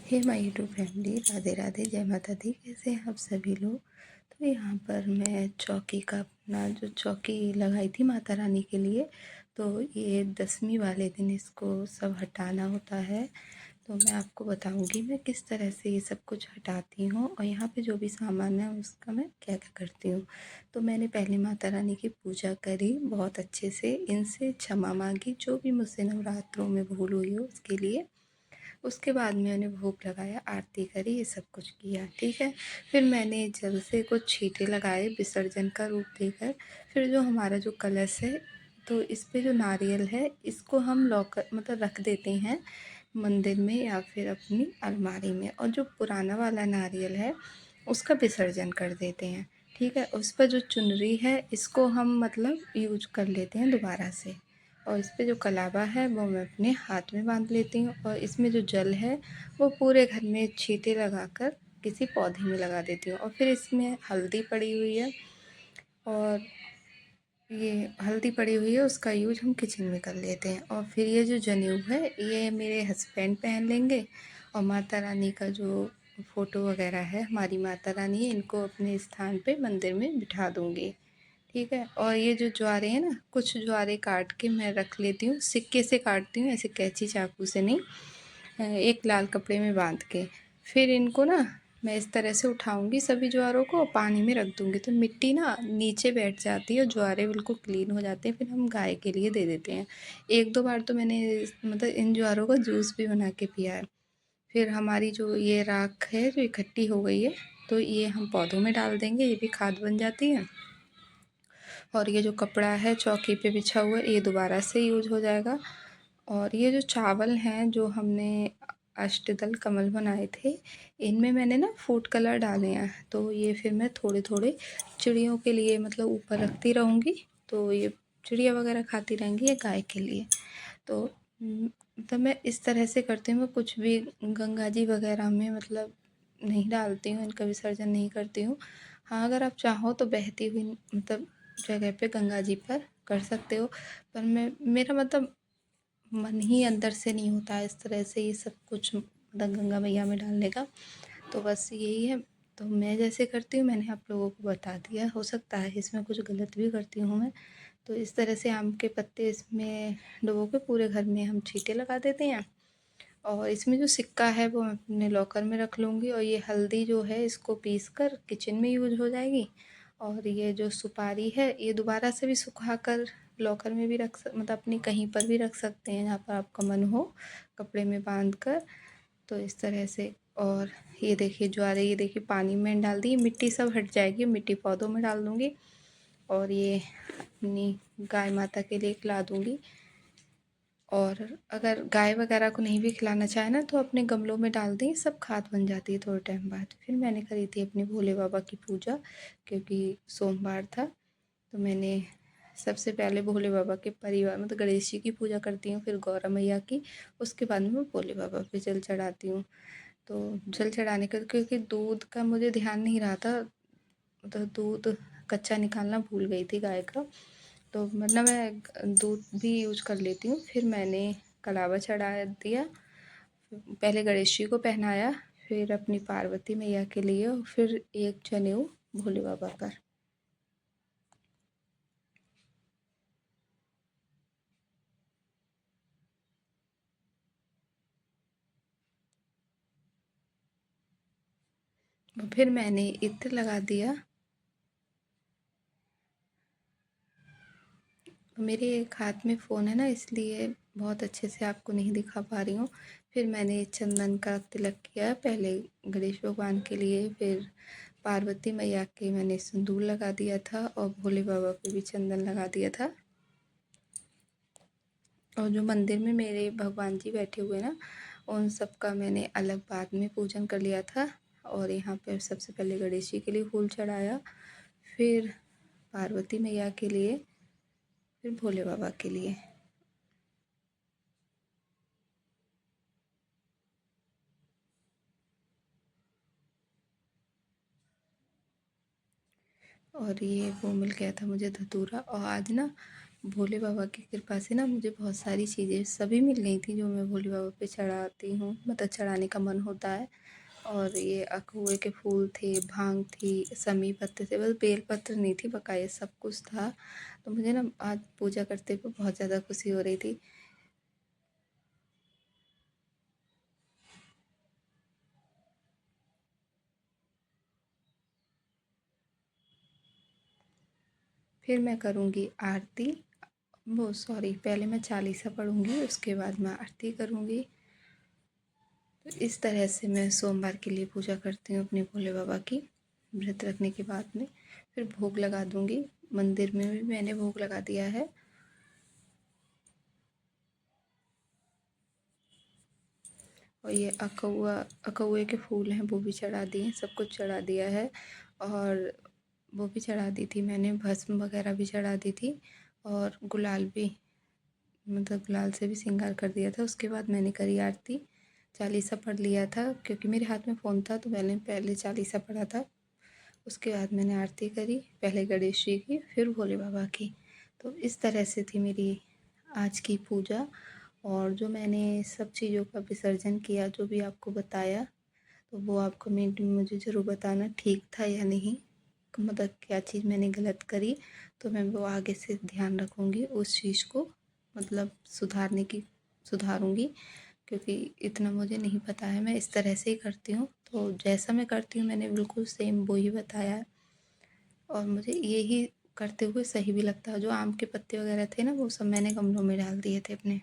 Hey my YouTube family, Radhe Radhe, जय माता दी। कैसे हैं आप सभी लोग। तो यहाँ पर मैं चौकी का अपना जो चौकी लगाई थी माता रानी के लिए, तो ये 10वीं वाले दिन इसको सब हटाना होता है। तो मैं आपको बताऊंगी मैं किस तरह से ये सब कुछ हटाती हूँ और यहाँ पे जो भी सामान है उसका मैं क्या क्या करती हूँ। तो मैंने पहले माता रानी की पूजा करी बहुत अच्छे से, इनसे क्षमा मांगी जो भी मुझसे नवरात्रों में भूल हुई हो उसके लिए। उसके बाद मैंने भोग लगाया, आरती करी, ये सब कुछ किया, ठीक है। फिर मैंने जल से कुछ छींटे लगाए विसर्जन का रूप देकर। फिर जो हमारा जो कलश है, तो इस पे जो नारियल है इसको हम लॉकर मतलब रख देते हैं मंदिर में या फिर अपनी अलमारी में, और जो पुराना वाला नारियल है उसका विसर्जन कर देते हैं, ठीक है। उस पर जो चुनरी है इसको हम मतलब यूज कर लेते हैं दोबारा से, और इस पे जो कलावा है वो मैं अपने हाथ में बांध लेती हूँ, और इसमें जो जल है वो पूरे घर में छींटे लगाकर किसी पौधे में लगा देती हूँ। और फिर इसमें हल्दी पड़ी हुई है, और ये हल्दी पड़ी हुई है उसका यूज हम किचन में कर लेते हैं। और फिर ये जो जनेऊ है ये मेरे हस्बैंड पहन लेंगे, और माता रानी का जो फ़ोटो वगैरह है, हमारी माता रानी, इनको अपने स्थान पे मंदिर में बिठा दूँगी, ठीक है। और ये जो ज्वारे हैं ना, कुछ ज्वारे काट के मैं रख लेती हूँ, सिक्के से काटती हूँ, ऐसे कैंची चाकू से नहीं, एक लाल कपड़े में बांध के। फिर इनको ना मैं इस तरह से उठाऊंगी सभी ज्वारों को, पानी में रख दूंगी तो मिट्टी ना नीचे बैठ जाती है और ज्वारे बिल्कुल क्लीन हो जाते हैं। फिर हम गाय के लिए दे देते हैं। एक दो बार तो मैंने मतलब इन ज्वारों का जूस भी बना के पिया है। फिर हमारी जो ये राख है जो इकट्ठी हो गई है, तो ये हम पौधों में डाल देंगे, ये भी खाद बन जाती है। और ये जो कपड़ा है चौकी पे बिछा हुआ है ये दोबारा से यूज हो जाएगा। और ये जो चावल हैं जो हमने अष्टदल कमल बनाए थे, इनमें मैंने ना फूड कलर डाले हैं, तो ये फिर मैं थोड़े थोड़े चिड़ियों के लिए मतलब ऊपर रखती रहूँगी, तो ये चिड़िया वगैरह खाती रहेंगी, ये गाय के लिए। तो मतलब मैं इस तरह से करती हूँ। मैं कुछ भी गंगा जी वगैरह में मतलब नहीं डालती हूँ, इनका विसर्जन नहीं करती हूँ। हाँ, अगर आप चाहो तो बहती हुई मतलब जगह पे गंगा जी पर कर सकते हो, पर मैं मेरा मतलब मन ही अंदर से नहीं होता है इस तरह से ये सब कुछ मतलब गंगा मैया में डालने का। तो बस यही है। तो मैं जैसे करती हूँ मैंने आप लोगों को बता दिया, हो सकता है इसमें कुछ गलत भी करती हूँ मैं। तो इस तरह से आम के पत्ते इसमें डुबो के पूरे घर में हम छींटे लगा देते हैं, और इसमें जो सिक्का है वो मैं अपने लॉकर में रख लूँगी, और ये हल्दी जो है इसको पीस कर किचन में यूज हो जाएगी। और ये जो सुपारी है ये दोबारा से भी सुखा कर लॉकर में भी मतलब अपनी कहीं पर भी रख सकते हैं जहाँ पर आपका मन हो, कपड़े में बांध कर। तो इस तरह से। और ये देखिए ज्वारे, ये देखिए पानी में डाल दी, मिट्टी सब हट जाएगी, मिट्टी पौधों में डाल दूँगी, और ये अपनी गाय माता के लिए खिला दूँगी। और अगर गाय वगैरह को नहीं भी खिलाना चाहे ना तो अपने गमलों में डाल दें, सब खाद बन जाती है थोड़े टाइम बाद। फिर मैंने करी थी अपने भोले बाबा की पूजा, क्योंकि सोमवार था, तो मैंने सबसे पहले भोले बाबा के परिवार मतलब गणेश जी की पूजा करती हूँ, फिर गौरा मैया की, उसके बाद में मैं भोले बाबा पे जल चढ़ाती हूँ। तो जल चढ़ाने का क्योंकि दूध का मुझे ध्यान नहीं रहा था, तो दूध कच्चा निकालना भूल गई थी गाय का, तो मतलब मैं दूध भी यूज कर लेती हूँ। फिर मैंने कलावा चढ़ा दिया, पहले गणेश जी को पहनाया, फिर अपनी पार्वती मैया के लिए, और फिर एक जनेऊ भोले बाबा पर। फिर मैंने इत्र लगा दिया। मेरे एक हाथ में फ़ोन है ना, इसलिए बहुत अच्छे से आपको नहीं दिखा पा रही हूँ। फिर मैंने चंदन का तिलक किया, पहले गणेश भगवान के लिए, फिर पार्वती मैया के मैंने सिंदूर लगा दिया था, और भोले बाबा पे भी चंदन लगा दिया था। और जो मंदिर में मेरे भगवान जी बैठे हुए ना, उन सब का मैंने अलग बाद में पूजन कर लिया था। और यहाँ पर सबसे पहले गणेश जी के लिए फूल चढ़ाया, फिर पार्वती मैया के लिए, फिर भोले बाबा के लिए। और ये वो मिल गया था मुझे धतूरा। और आज ना भोले बाबा की कृपा से ना मुझे बहुत सारी चीज़ें सभी मिल गई थी जो मैं भोले बाबा पे चढ़ाती हूँ, मतलब चढ़ाने का मन होता है। और ये अखरोट के फूल थे, भांग थी, समी पत्ते थे, बस बेल पत्र नहीं थी, बकाया सब कुछ था। तो मुझे ना आज पूजा करते हुए बहुत ज़्यादा खुशी हो रही थी। फिर मैं करूँगी आरती, वो सॉरी, पहले मैं चालीसा पढ़ूँगी, उसके बाद मैं आरती करूँगी। तो इस तरह से मैं सोमवार के लिए पूजा करती हूँ अपने भोले बाबा की। व्रत रखने के बाद में फिर भोग लगा दूँगी। मंदिर में भी मैंने भोग लगा दिया है। और ये अकौए के फूल हैं, वो भी चढ़ा दिए, सब कुछ चढ़ा दिया है। और वो भी चढ़ा दी थी मैंने, भस्म वगैरह भी चढ़ा दी थी, और गुलाल भी, मतलब गुलाल से भी श्रृंगार कर दिया था। उसके बाद मैंने करी आरती, चालीसा पढ़ लिया था क्योंकि मेरे हाथ में फ़ोन था, तो मैंने पहले चालीसा पढ़ा था। उसके बाद मैंने आरती करी, पहले गणेश जी की, फिर भोले बाबा की। तो इस तरह से थी मेरी आज की पूजा। और जो मैंने सब चीज़ों का विसर्जन किया, जो भी आपको बताया, तो वो आप कमेंट में मुझे ज़रूर बताना ठीक था या नहीं, मतलब क्या चीज़ मैंने गलत करी, तो मैं वो आगे से ध्यान रखूँगी उस चीज़ को, मतलब सुधारूँगी, क्योंकि इतना मुझे नहीं पता है। मैं इस तरह से ही करती हूँ, तो जैसा मैं करती हूँ मैंने बिल्कुल सेम वो ही बताया है। और मुझे यही करते हुए सही भी लगता है। जो आम के पत्ते वगैरह थे ना, वो सब मैंने गमलों में डाल दिए थे अपने।